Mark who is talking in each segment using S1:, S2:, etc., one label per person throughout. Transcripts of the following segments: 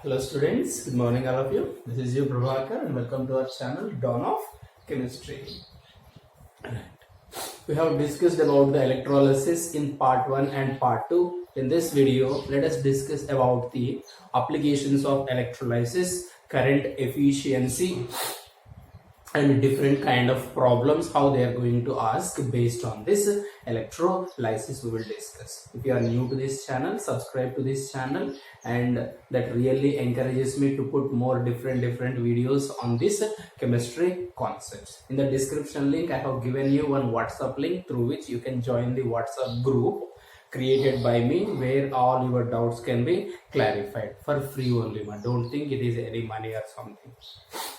S1: Hello students, good morning all of you. This is you Prabhakar and welcome to our channel Dawn of Chemistry. We have discussed about the electrolysis in part 1 and part 2. In this video, let us discuss about the applications of electrolysis, current efficiency and different kind of problems, how they are going to ask based on this electrolysis we will discuss. If you are new to this channel, subscribe to this channel, and that really encourages me to put more different videos on this chemistry concepts. In the description link, I have given you one WhatsApp link through which you can join the WhatsApp group created by me, where all your doubts can be clarified for free only. Don't think it is any money or something.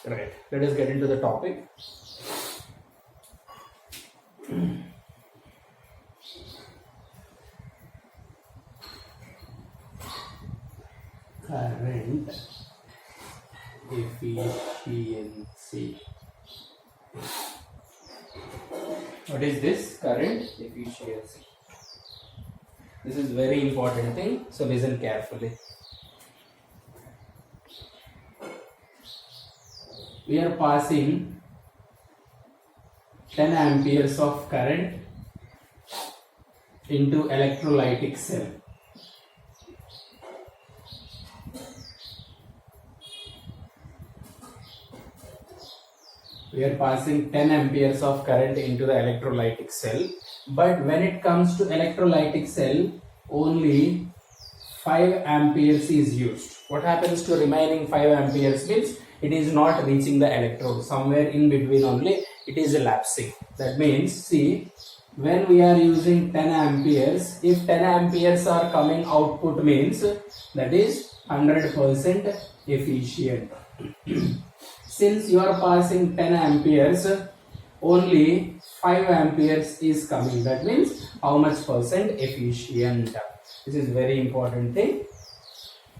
S1: Right, let us get into the topic. Current efficiency. What is this current efficiency? This is very important thing, so listen carefully. We are passing 10 amperes of current into electrolytic cell. We are passing 10 amperes of current into the electrolytic cell, but when it comes to electrolytic cell, only 5 amperes is used. What happens to remaining 5 amperes means it is not reaching the electrode. Somewhere in between only it is elapsing. That means, see, when we are using 10 amperes, if 10 amperes are coming output means that is 100% efficient. Since you are passing 10 amperes, only 5 amperes is coming. That means how much percent efficient? This is very important thing.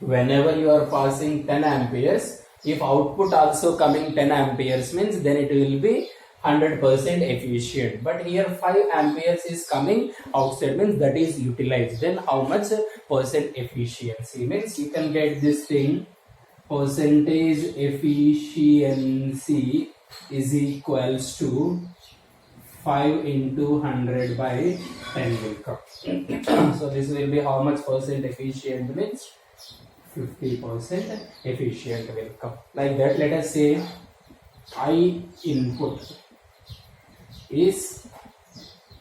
S1: Whenever you are passing 10 amperes, if output also coming 10 amperes means then it will be 100% efficient. But here 5 amperes is coming outside means that is utilized. Then how much percent efficiency means you can get this thing. Percentage efficiency is equals to 5 into 100 by 10 will come. So this will be how much percent efficient means 50% efficient will come. Like that, let us say I input is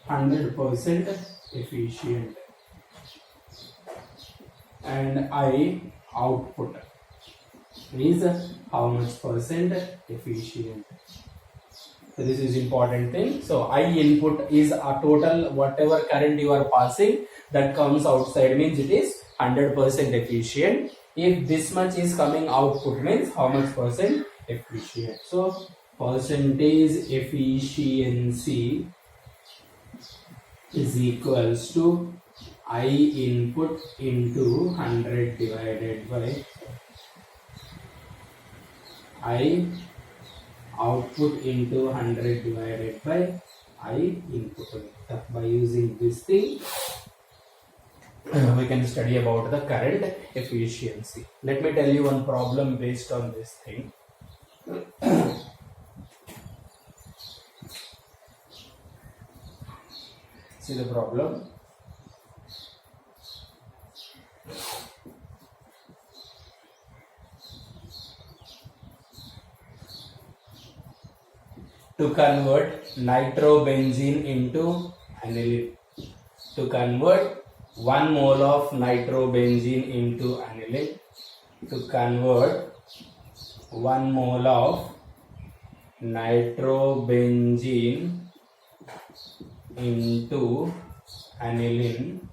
S1: 100% efficient and I output is how much percent efficient. So this is important thing. So I input is a total whatever current you are passing that comes outside means it is 100% efficient. If this much is coming output means how much percent efficient. So percentage efficiency is equals to I input into 100 divided by I output into 100 divided by I input. By using this thing, we can study about the current efficiency. Let me tell you one problem based on this thing. See the problem. To convert nitrobenzene into aniline. To convert 1 mole of nitrobenzene into aniline. To convert 1 mole of nitrobenzene into aniline.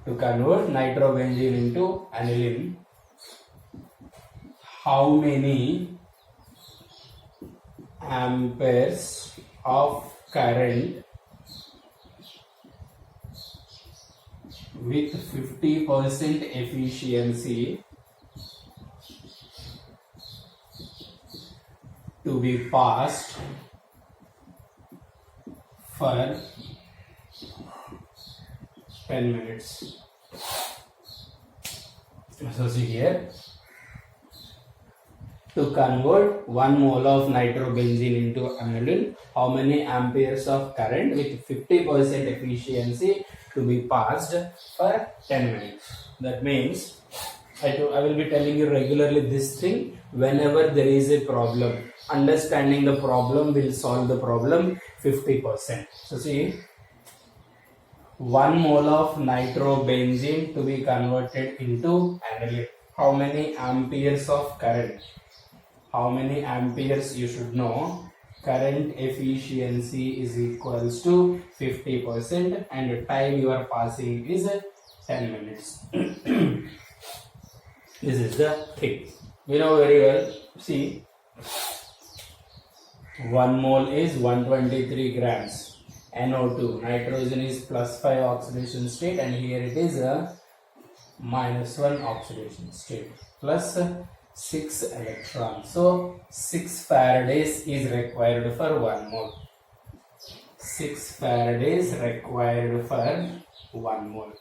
S1: To convert nitrobenzene into aniline, how many amperes of current with 50% efficiency to be passed for 10 minutes. So see here, to convert 1 mole of nitrobenzene into aniline, how many amperes of current with 50% efficiency to be passed for 10 minutes? That means I will be telling you regularly this thing whenever there is a problem. Understanding the problem will solve the problem 50%. So see, 1 mole of nitrobenzene to be converted into aniline. How many amperes of current? How many amperes you should know? Current efficiency is equals to 50% and the time you are passing is 10 minutes. This is the thing. We know very well. See, 1 mole is 123 grams. NO2, nitrogen is +5 oxidation state, and here it is a -1 oxidation state plus 6 electrons. So 6 Faradays is required for 1 mole. 6 Faradays required for 1 mole.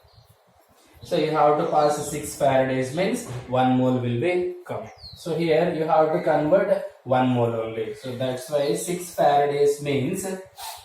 S1: So you have to pass 6 Faradays means 1 mole will be come. So here you have to convert 1 mole only. So that's why 6 Faradays means,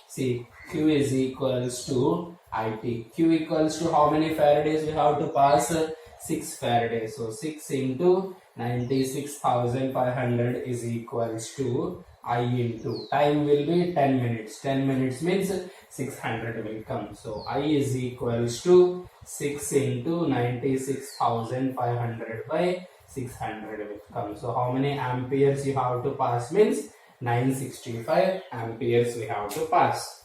S1: see, Q is equals to IT. Q equals to how many Faradays we have to pass? 6 Faradays. So 6 into 96,500 is equals to I into time will be 10 minutes. 10 minutes means 600 will come. So I is equals to 6 into 96,500 by 600 will come. So how many amperes you have to pass means 965 amperes we have to pass.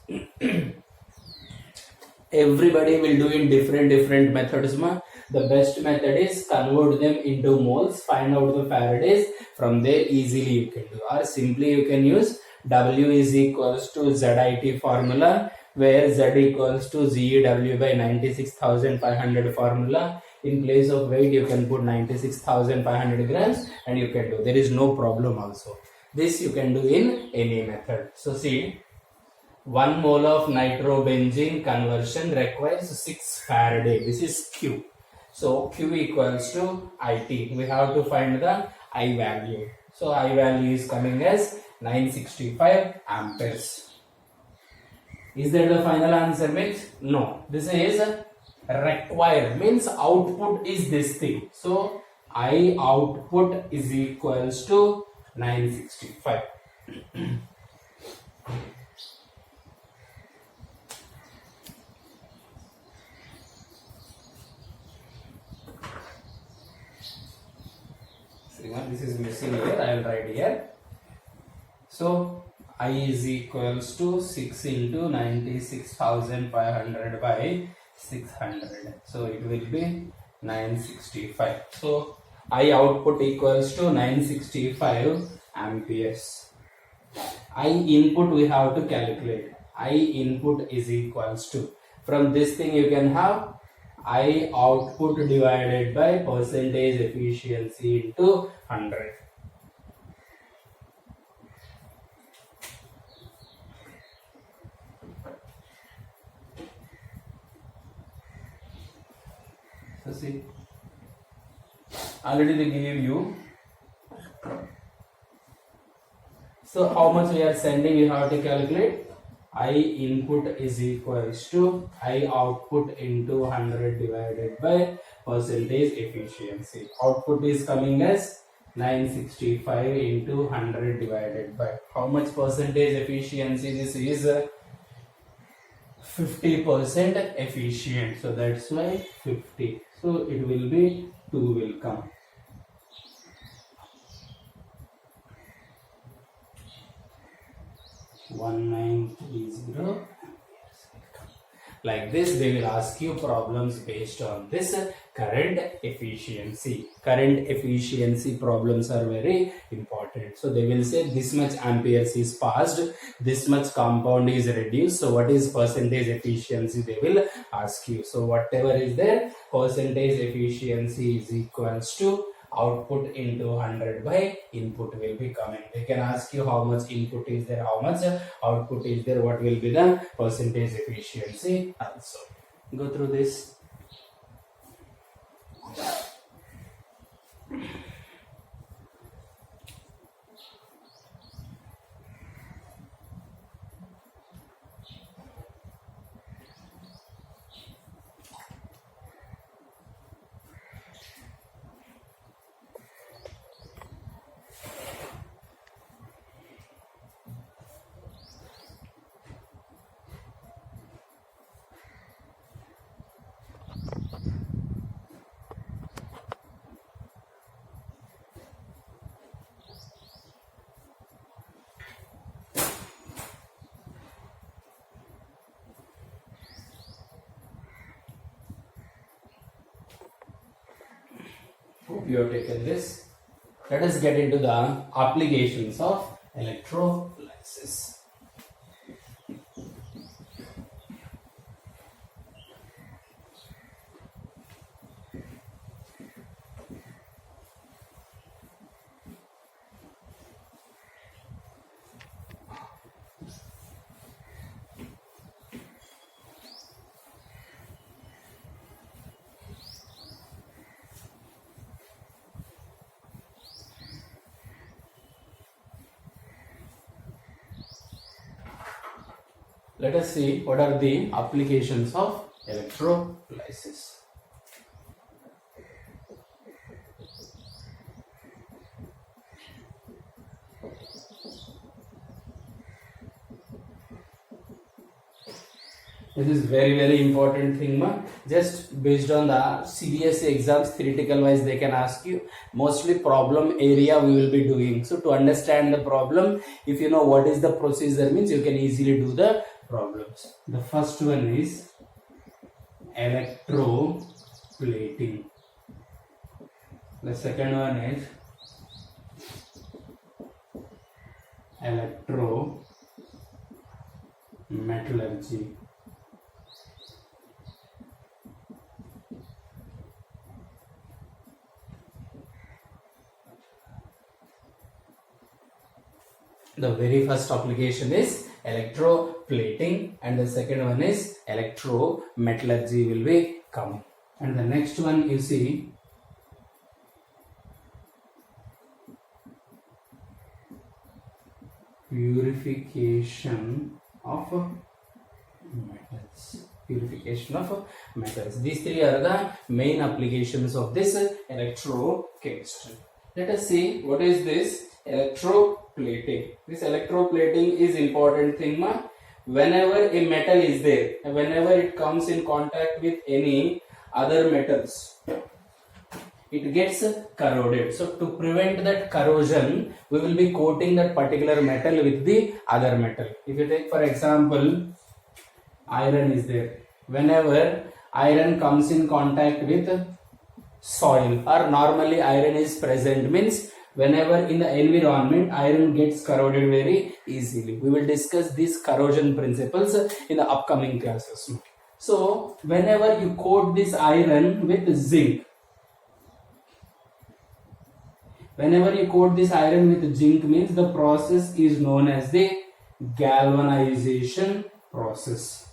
S1: Everybody will do in different methods. The best method is convert them into moles, find out the Faradays, from there easily you can do, or simply you can use W is equals to ZIT formula, where Z equals to ZEW by 96,500 formula. In place of weight you can put 96,500 grams and you can do, there is no problem also. This you can do in any method. So see, 1 mole of nitrobenzene conversion requires 6 Faraday. This is Q. So Q equals to IT. We have to find the I value. So I value is coming as 965 amperes. Is that the final answer means? No. This is required means output is this thing. So I output is equals to 965. This is missing here, I will write here. So I is equals to 6 into 96,500 by 600. So it will be 965. So I output equals to 965 amperes. I input we have to calculate. I input is equals to, from this thing you can have I output divided by percentage efficiency into 100. So see, already they give you. So how much we are sending, you have to calculate. I input is equals to I output into 100 divided by percentage efficiency. Output is coming as 965 into 100 divided by how much percentage efficiency? This is 50% efficient. So that's why 50. So it will be 2 will come. Like this, they will ask you problems based on this current efficiency. Current efficiency problems are very important. So they will say this much amperes is passed, this much compound is reduced. So what is percentage efficiency? They will ask you. So whatever is there, percentage efficiency is equals to output into 100 by input will be coming. They can ask you how much input is there, how much output is there, what will be the percentage efficiency also. Go through this. Hope you have taken this. Let us get into the applications of electrolysis. Let us see what are the applications of electrolysis. This is very important thing, ma. Just based on the CBSE exams, theoretical wise they can ask you. Mostly problem area we will be doing. So to understand the problem, if you know what is the procedure, means you can easily do the problems. The first one is electroplating. The second one is electrometallurgy. The very first application is electroplating and the second one is electrometallurgy will be coming. And the next one you see purification of metals. Purification of metals. These three are the main applications of this electrochemistry. Let us see what is this electroplating. This electroplating is important thing, ma. Whenever a metal is there, whenever it comes in contact with any other metals, it gets corroded. So to prevent that corrosion, we will be coating that particular metal with the other metal. If you take for example, iron is there. Whenever iron comes in contact with soil, or normally iron is present, means whenever in the environment iron gets corroded very easily. We will discuss these corrosion principles in the upcoming classes. So whenever you coat this iron with zinc, whenever you coat this iron with zinc, means the process is known as the galvanization process.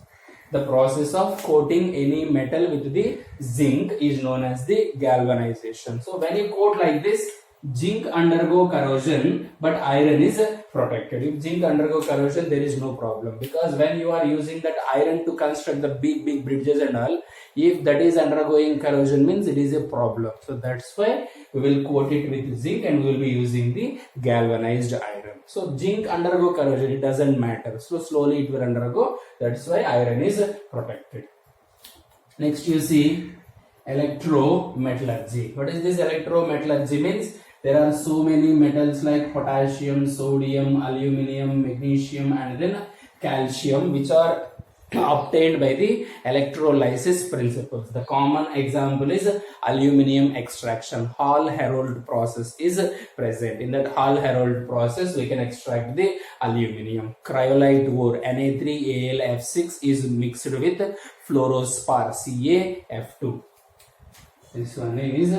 S1: The process of coating any metal with the zinc is known as the galvanization. So when you coat like this, zinc undergo corrosion but iron is protected. If zinc undergo corrosion, there is no problem, because when you are using that iron to construct the big bridges and all, if that is undergoing corrosion, means it is a problem. So that's why we will coat it with zinc and we will be using the galvanized iron. So zinc undergo corrosion, it doesn't matter, so slowly it will undergo. That's why iron is protected. Next you see electrometallurgy. What is this electrometallurgy? Means there are so many metals like potassium, sodium, aluminum, magnesium and then calcium, which are obtained by the electrolysis principles. The common example is aluminum extraction. Hall-Héroult process is present. In that Hall-Héroult process, we can extract the aluminum. Cryolite ore Na3Al(F6) is mixed with fluorospar CaF2. This one is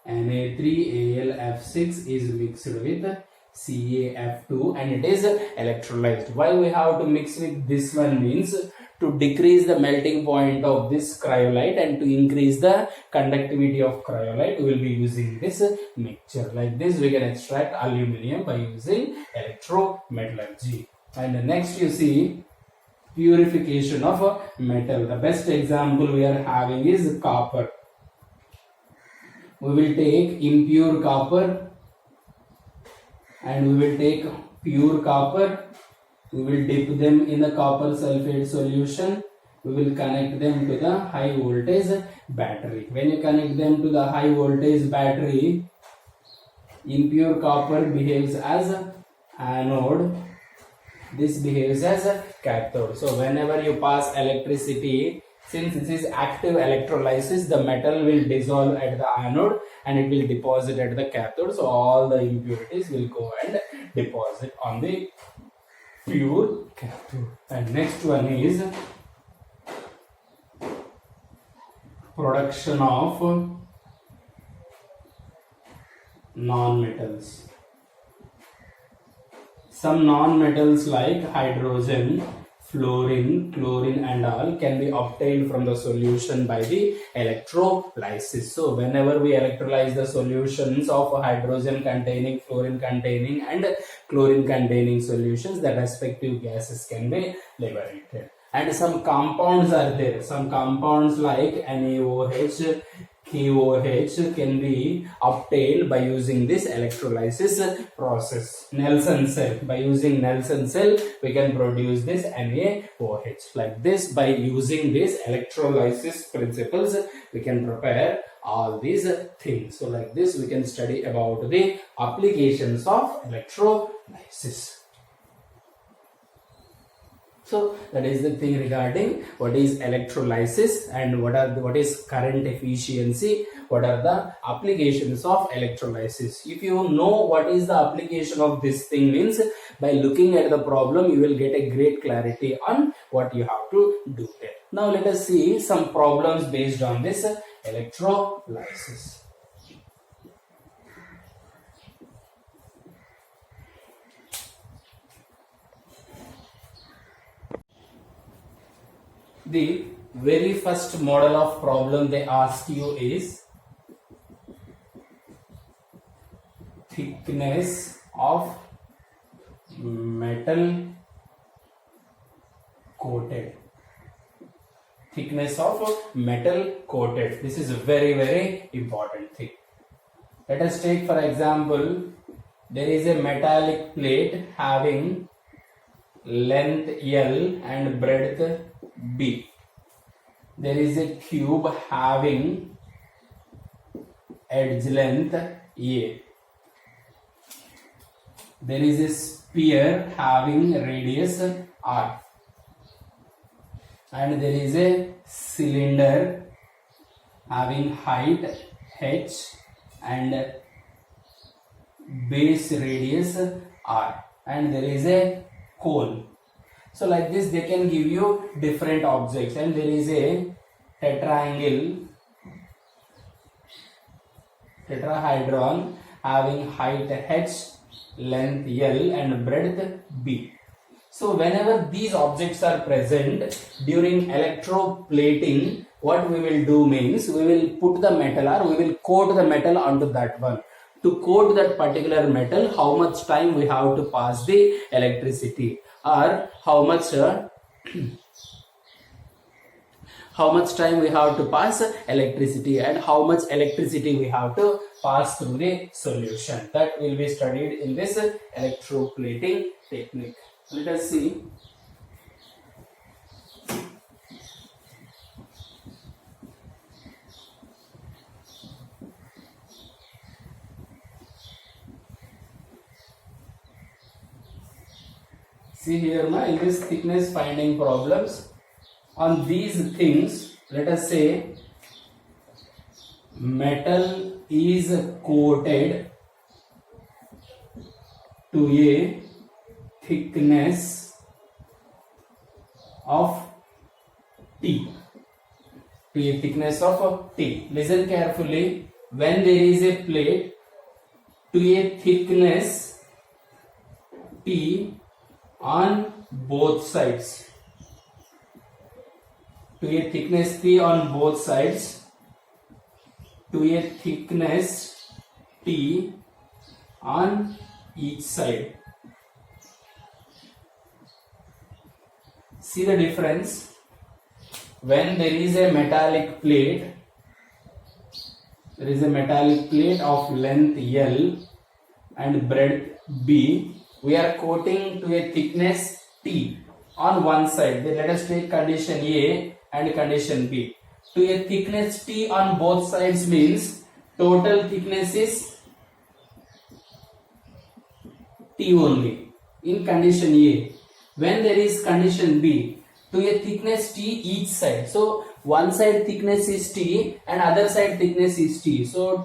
S1: Na3Al(F6) is mixed with CaF2 and it is electrolyzed. Why we have to mix with this one? Means to decrease the melting point of this cryolite and to increase the conductivity of cryolite, we will be using this mixture. Like this we can extract aluminum by using electrometallurgy. And next you see purification of metal. The best example we are having is copper. We will take impure copper and we will take pure copper. We will dip them in the copper sulfate solution. We will connect them to the high voltage battery. When you connect them to the high voltage battery, impure copper behaves as anode. This behaves as a cathode. So whenever you pass electricity Since this is active electrolysis, the metal will dissolve at the anode and it will deposit at the cathode. So all the impurities will go and deposit on the pure cathode. And next one is production of non-metals. Some non-metals like hydrogen, fluorine, chlorine and all can be obtained from the solution by the electrolysis. So whenever we electrolyze the solutions of hydrogen containing, fluorine containing and chlorine containing solutions, the respective gases can be liberated. And some compounds are there. Some compounds like NaOH, KOH can be obtained by using this electrolysis process. Nelson cell. By using Nelson cell, we can produce this NaOH. Like this, by using these electrolysis principles, we can prepare all these things. So like this, we can study about the applications of electrolysis. So that is the thing regarding what is electrolysis and what is current efficiency, what are the applications of electrolysis. If you know what is the application of this thing, means by looking at the problem you will get a great clarity on what you have to do there. Now let us see some problems based on this electrolysis. The very first model of problem they ask you is thickness of metal coated. Thickness of metal coated. This is a very important thing. Let us take for example, there is a metallic plate having length L and breadth B. There is a cube having edge length A. There is a sphere having radius R. And there is a cylinder having height H and base radius R. And there is a cone. So like this they can give you different objects, and there is a tetrahedron having height H, length L and breadth B. So whenever these objects are present during electroplating, what we will do means we will put the metal or we will coat the metal onto that one. To coat that particular metal, how much time we have to pass the electricity, or how much time we have to pass electricity and how much electricity we have to pass through the solution. That will be studied in this electroplating technique. Let us see. See here now, in this thickness finding problems, on these things, let us say metal is coated to a thickness of T. To a thickness of T. Listen carefully. When there is a plate to a thickness T on both sides, to a thickness T on both sides, to a thickness T on each side. See the difference. When there is a metallic plate, there is a metallic plate of length L and breadth B, we are coating to a thickness T on one side. Then let us take condition A and condition B. To a thickness T on both sides means total thickness is T only in condition A. When there is condition B, to a thickness T each side. So one side thickness is T and other side thickness is T. So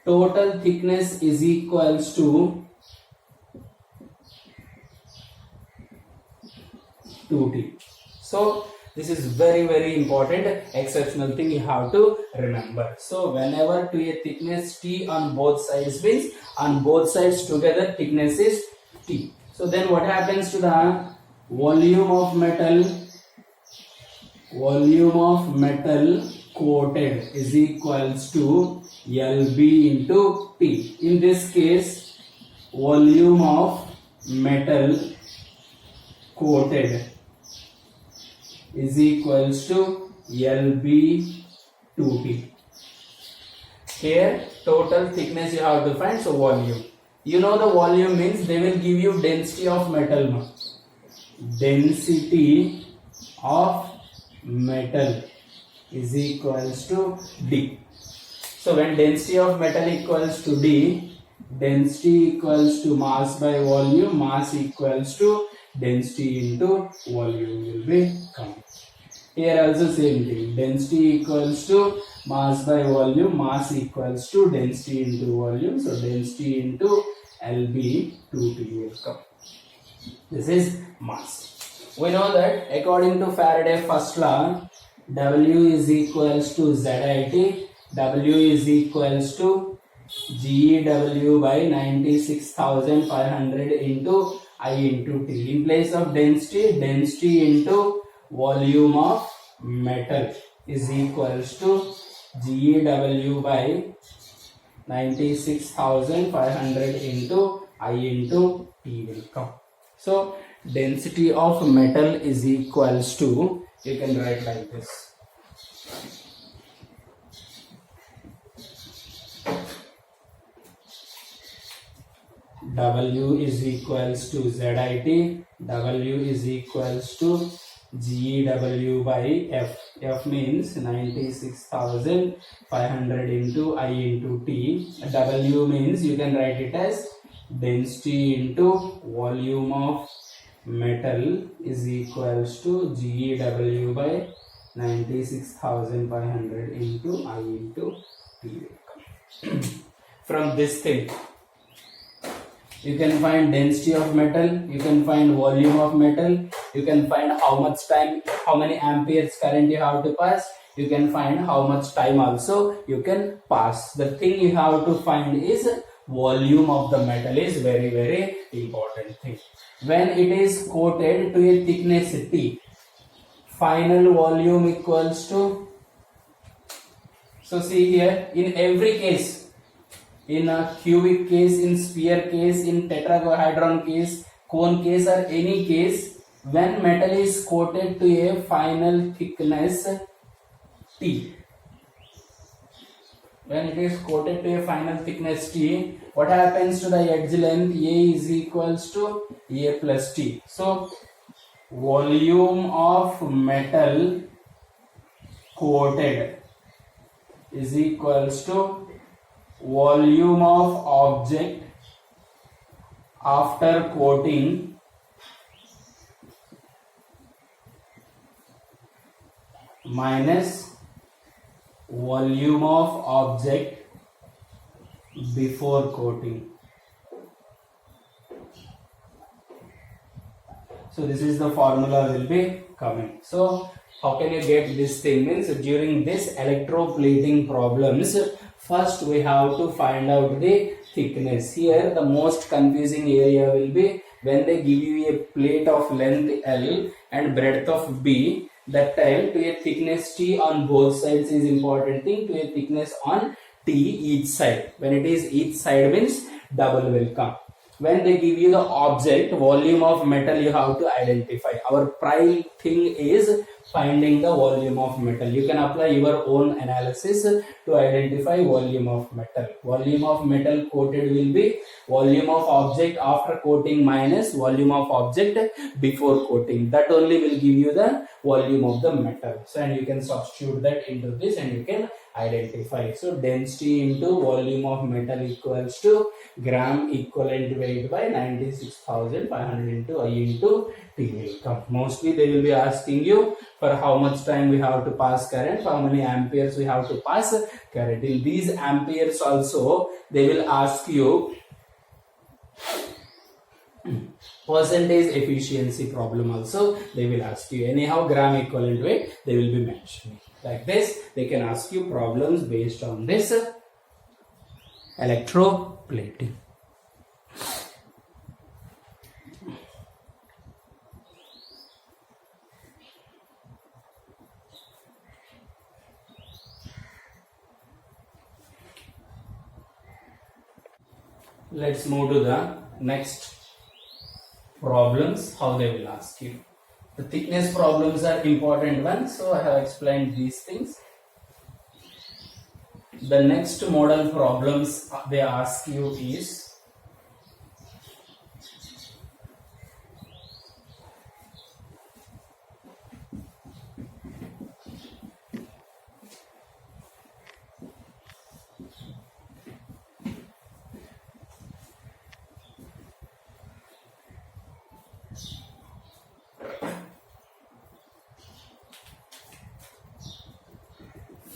S1: total thickness is equals to 2T. So this is very important exceptional thing you have to remember. So whenever to a thickness T on both sides means on both sides together thickness is T. So then what happens to the volume of metal coated is equals to LB into T. In this case, volume of metal coated is equals to LB 2T. Here total thickness you have to find, so volume. You know the volume means they will give you density of metal. Density of metal is equals to D. So when density of metal equals to D, density equals to mass by volume, mass equals to density into volume will be coming. Here also same thing, density equals to mass by volume, mass equals to density into volume, so density into LB 2T will come. This is mass. We know that according to Faraday first law, W is equals to ZIT, W is equals to GEW by 96,500 into I into T. In place of density, density into volume of metal is equals to GEW by 96,500 into I into T will come. So density of metal is equals to, you can write like this. W is equals to ZIT, W is equals to GEW by F. F means 96,500 into I into T. W means you can write it as density into volume of metal is equals to GEW by 96,500 into I into T. From this thing, you can find density of metal, you can find volume of metal, you can find how much time, how many amperes current you have to pass, you can find how much time also you can pass. The thing you have to find is volume of the metal is very important thing. When it is coated to a thickness T, final volume equals to, so see here, in every case, in a cubic case, in sphere case, in tetrahedron case, cone case or any case, when metal is coated to a final thickness T, when it is coated to a final thickness T, what happens to the edge length? A is equals to A plus T. So volume of metal coated is equals to volume of object after coating minus volume of object before coating. So this is the formula will be coming. So how can you get this thing? Means during this electroplating problems, first we have to find out the thickness. Here the most confusing area will be when they give you a plate of length L and breadth of B. That time to a thickness T on both sides is important thing, to a thickness on T each side. When it is each side means double will come. When they give you the object volume of metal, you have to identify. Our prime thing is finding the volume of metal. You can apply your own analysis to identify volume of metal. Volume of metal coated will be volume of object after coating minus volume of object before coating. That only will give you the volume of the metal. So and you can substitute that into this and you can identify. So density into volume of metal equals to gram equivalent weight by 96,500 into I into T will come. Mostly they will be asking you for how much time we have to pass current, how many amperes we have to pass current. In these amperes also they will ask you percentage efficiency problem also they will ask you. Anyhow, gram equivalent weight they will be mentioning. Like this, they can ask you problems based on this electroplating. Let's move to the next problems, how they will ask you. The thickness problems are important ones, so I have explained these things. The next model problems they ask you is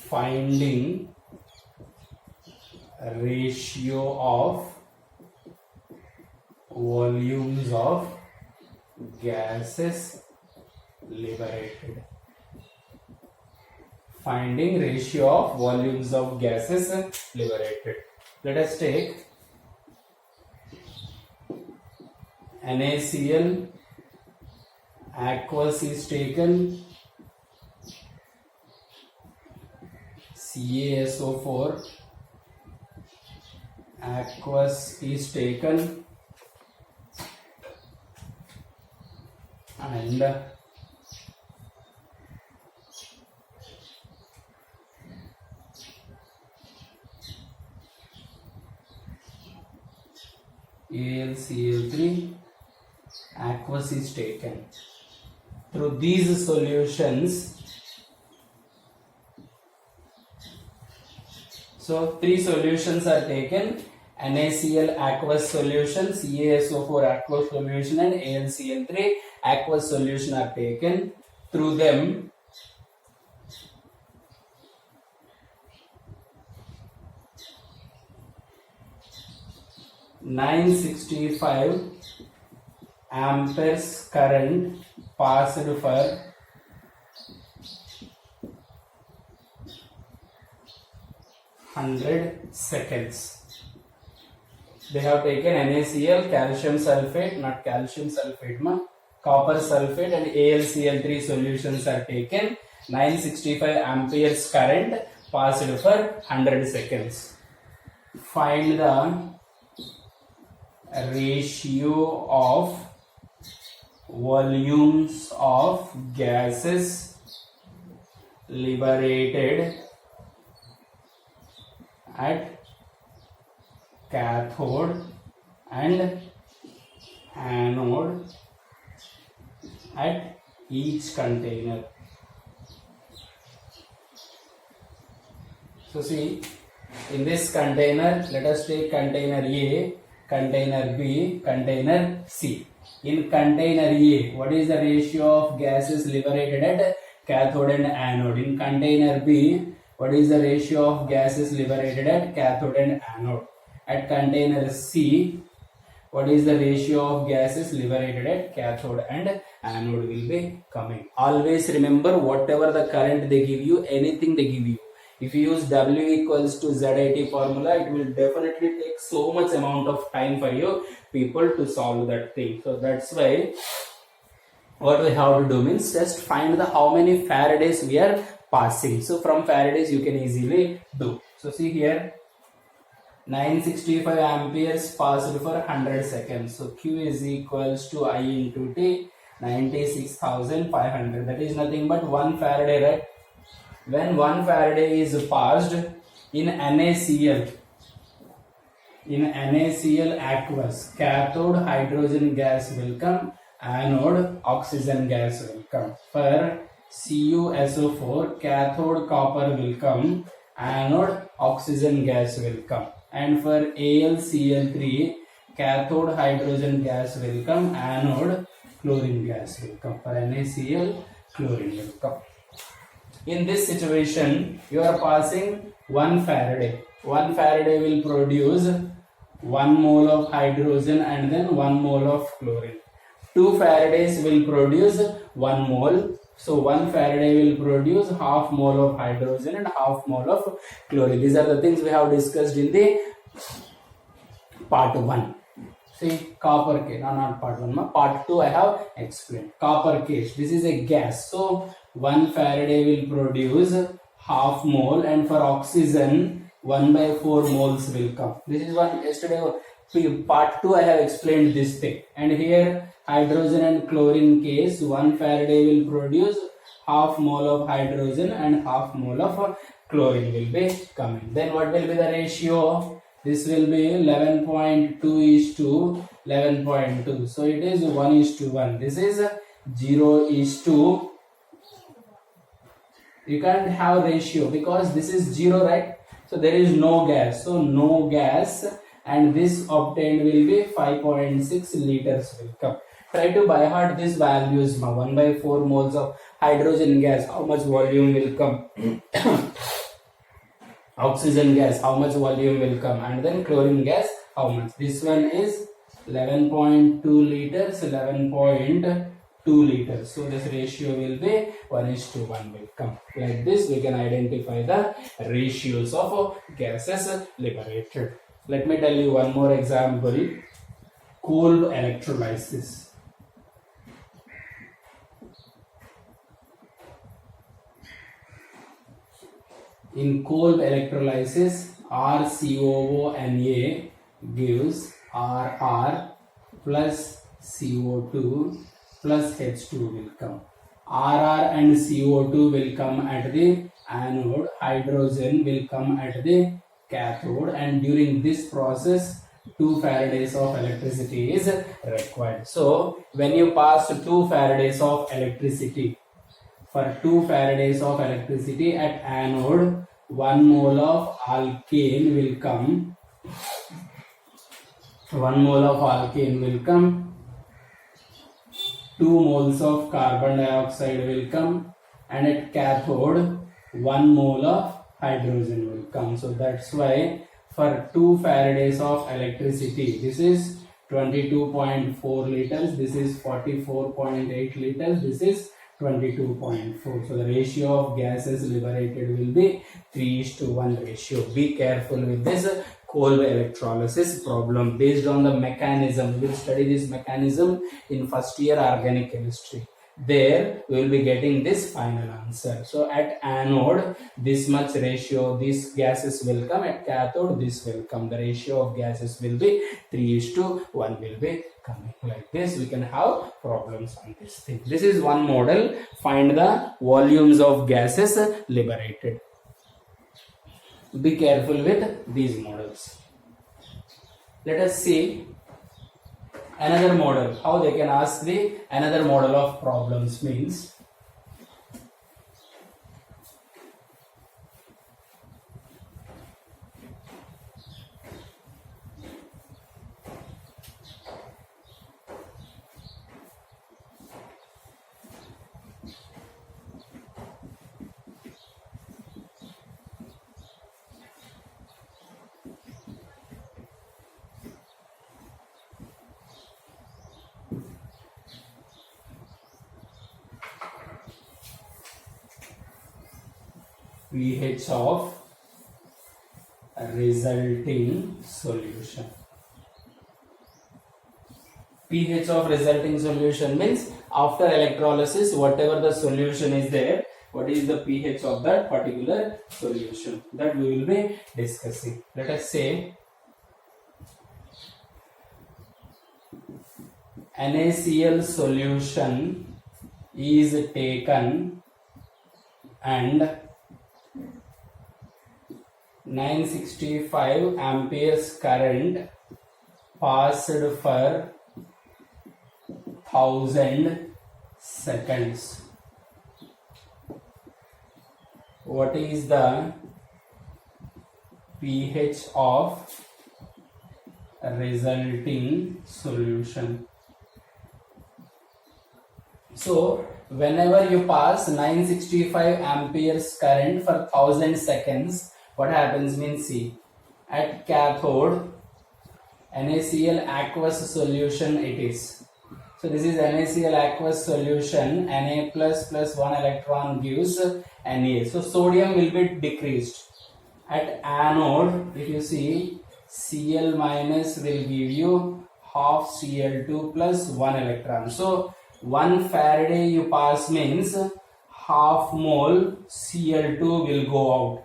S1: finding ratio of volumes of gases liberated. Finding ratio of volumes of gases liberated. Let us take NaCl, aqueous is taken, CaSO4, aqueous is taken, and AlCl3, aqueous is taken. Through these solutions, so three solutions are taken: NaCl aqueous solution, CaSO4 aqueous solution, and AlCl3 aqueous solution are taken. Through them, (965) amperes current passed for 100 seconds. They have taken NaCl, calcium sulfate, not calcium sulfate, copper sulfate, and AlCl3 solutions are taken. 965 amperes current passed for 100 seconds. Find the ratio of volumes of gases liberated at cathode and anode at each container. So see, in this container, let us take container A, container B, container C. In container A, what is the ratio of gases liberated at cathode and anode? In container B, what is the ratio of gases liberated at cathode and anode? At container C, what is the ratio of gases liberated at cathode and anode will be coming. Always remember, whatever the current they give you, anything they give you, if you use W equals to ZIT formula, it will definitely take so much amount of time for you people to solve that thing. So that's why what we have to do means just find the how many Faradays we are passing. So from Faradays you can easily do. So see here, 965 amperes passed for 100 seconds. So Q is equals to I into T, 96,500. That is nothing but 1 Faraday, right? When 1 Faraday is passed in NaCl, aqueous, cathode hydrogen gas will come, anode oxygen gas will come. For CuSO4, cathode copper will come, anode oxygen gas will come, and for AlCl3 cathode hydrogen gas will come, anode chlorine gas will come. For NaCl chlorine will come. In this situation, you are passing 1 Faraday. 1 Faraday will produce 1 mole of hydrogen and then 1 mole of chlorine. 2 Faradays will produce 1 mole. So 1 Faraday will produce half mole of hydrogen and half mole of chlorine. These are the things we have discussed in the part 1. See, copper case, no, not part 1, part 2 I have explained. Copper case, this is a gas. So 1 Faraday will produce half mole, and for oxygen 1/4 moles will come. This is one yesterday part 2 I have explained this thing. And here hydrogen and chlorine case, 1 Faraday will produce half mole of hydrogen and half mole of chlorine will be coming. Then what will be the ratio? This will be 11.2:11.2. So it is 1:1. This is 0:2. You can't have ratio because this is 0, right? So there is no gas. So no gas, and this obtained will be 5.6 liters will come. Try to by heart these values. 1/4 moles of hydrogen gas, how much volume will come? Oxygen gas, how much volume will come? And then chlorine gas, how much? This one is 11.2 liters, 11.2 liters. So this ratio will be 1:1 will come. Like this, we can identify the ratios of gases liberated. Let me tell you one more example. Kolb electrolysis. In Kolb electrolysis, RCOONA gives RR plus CO2 plus H2 will come. RR and CO2 will come at the anode, hydrogen will come at the cathode, and during this process 2 Faradays of electricity is required. So when you pass 2 Faradays of electricity, for 2 Faradays of electricity at anode, 1 mole of alkane will come. 1 mole of alkane will come. 2 moles of carbon dioxide will come, and at cathode 1 mole of hydrogen will come. So that's why for 2 Faradays of electricity, this is 22.4 liters, this is 44.8 liters, this is 22.4. So the ratio of gases liberated will be 3:1 ratio. Be careful with this Kolb electrolysis problem. Based on the mechanism, we will study this mechanism in first year organic chemistry. There we will be getting this final answer. So at anode, this much ratio, these gases will come. At cathode, this will come. The ratio of gases will be 3:1 will be coming. Like this, we can have problems on this thing. This is one model. Find the volumes of gases liberated. Be careful with these models. Let us see another model. How they can ask the another model of problems means. pH of resulting solution. pH of resulting solution means after electrolysis, whatever the solution is there, what is the pH of that particular solution, that we will be discussing. Let us say NaCl solution is taken and 965 amperes current passed for 1000 seconds. What is the pH of resulting solution. So whenever you pass 965 amperes current for 1000 seconds, what happens means, see, at cathode NaCl aqueous solution it is. So this is NaCl aqueous solution, Na plus 1 electron gives Na. So sodium will be decreased. At anode, if you see, Cl minus will give you half Cl2 plus 1 electron. So 1 Faraday you pass means half mole Cl2 will go out.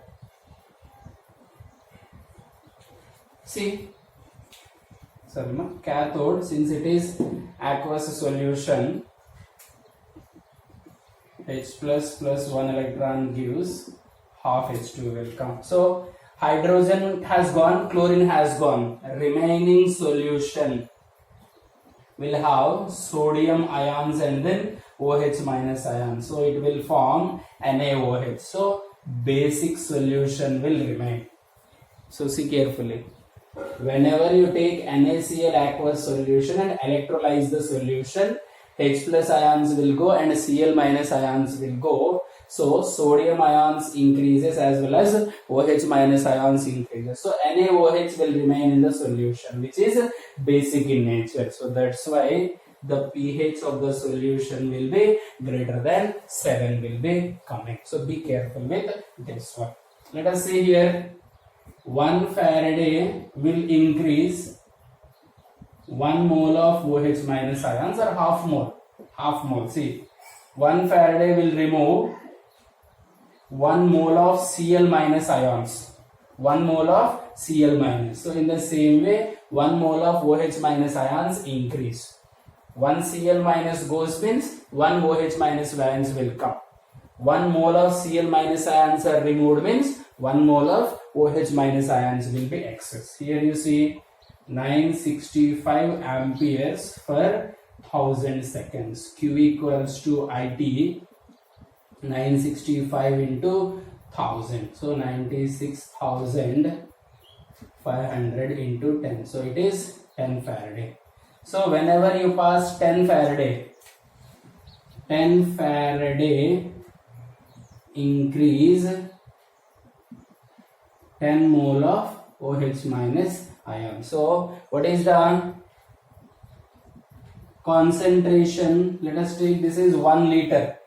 S1: See, cathode, since it is aqueous solution, H plus 1 electron gives half H2 will come. So hydrogen has gone, chlorine has gone. Remaining solution will have sodium ions and then OH minus ions. So it will form NaOH. So basic solution will remain. So see carefully. Whenever you take NaCl aqueous solution and electrolyze the solution, H plus ions will go and Cl minus ions will go. So sodium ions increases as well as OH minus ions increases. So NaOH will remain in the solution, which is basic in nature. So that's why the pH of the solution will be greater than 7 will be coming. So be careful with this one. Let us see here. 1 Faraday will increase 1 mole of OH minus ions or half mole. Half mole. See, 1 Faraday will remove 1 mole of Cl minus ions. 1 mole of Cl minus. So in the same way, 1 mole of OH minus ions increase. 1 Cl minus goes means 1 OH minus ions will come. 1 mole of Cl minus ions are removed means 1 mole of OH minus ions will be excess. Here you see 965 amperes per 1000 seconds. Q equals to IT 965 into 1000. So 96,500 into 10. So it is 10 Faraday. So whenever you pass 10 Faraday increase 10 mole of OH minus ion. So what is the concentration? Let us take, this is 1 liter.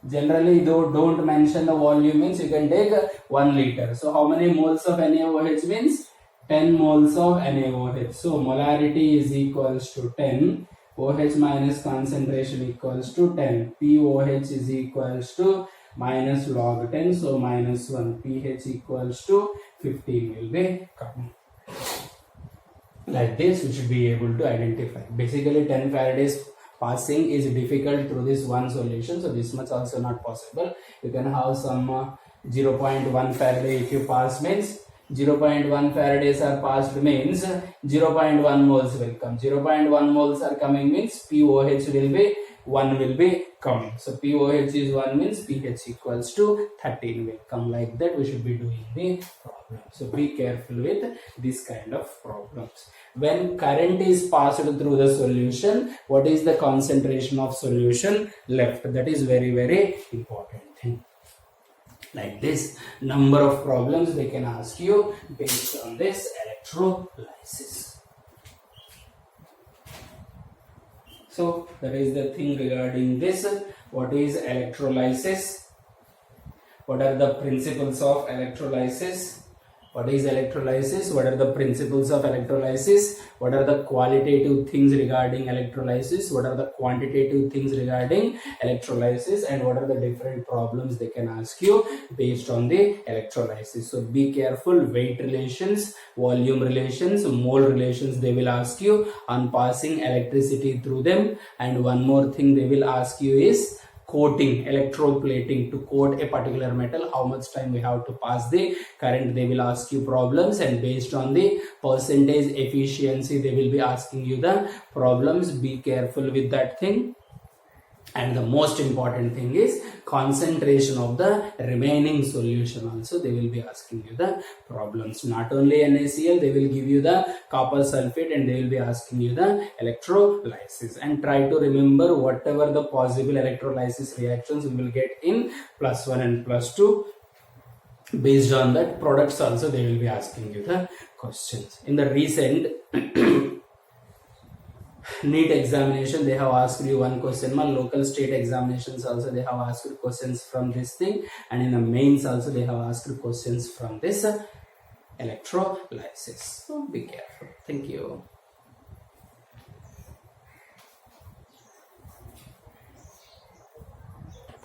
S1: Generally, though don't mention the volume means you can take 1 liter. So how many moles of NaOH means 10 moles of NaOH. So molarity is equals to 10. OH minus concentration equals to 10. POH is equals to minus log 10. So minus 1. pH equals to 15 will be coming. Like this, we should be able to identify. Basically, 10 Faradays passing is difficult through this one solution. So this much also not possible. You can have some 0.1 Faraday if you pass means 0.1 Faradays are passed means 0.1 moles will come. 0.1 moles are coming means POH will be 1 will be coming. So POH is 1 means pH equals to 13 will come. Like that we should be doing the problem. So be careful with this kind of problems. When current is passed through the solution, what is the concentration of solution left? That is very, very important thing. Like this, number of problems they can ask you based on this electrolysis. So that is the thing regarding this. What is electrolysis? What are the principles of electrolysis? What is electrolysis? What are the principles of electrolysis? What are the qualitative things regarding electrolysis? What are the quantitative things regarding electrolysis? And what are the different problems they can ask you based on the electrolysis? So be careful. Weight relations, volume relations, mole relations they will ask you on passing electricity through them. And one more thing they will ask you is coating, electroplating. To coat a particular metal, how much time we have to pass the current, they will ask you problems, and based on the percentage efficiency they will be asking you the problems. Be careful with that thing. And the most important thing is concentration of the remaining solution also they will be asking you the problems. Not only NaCl, they will give you the copper sulfate and they will be asking you the electrolysis, and try to remember whatever the possible electrolysis reactions we will get in +1 and +2. Based on that products also they will be asking you the questions. In the recent NEET examination they have asked you one question mark, local state examinations also they have asked you questions from this thing, and in the mains also they have asked you questions from this electrolysis. So be careful. Thank you.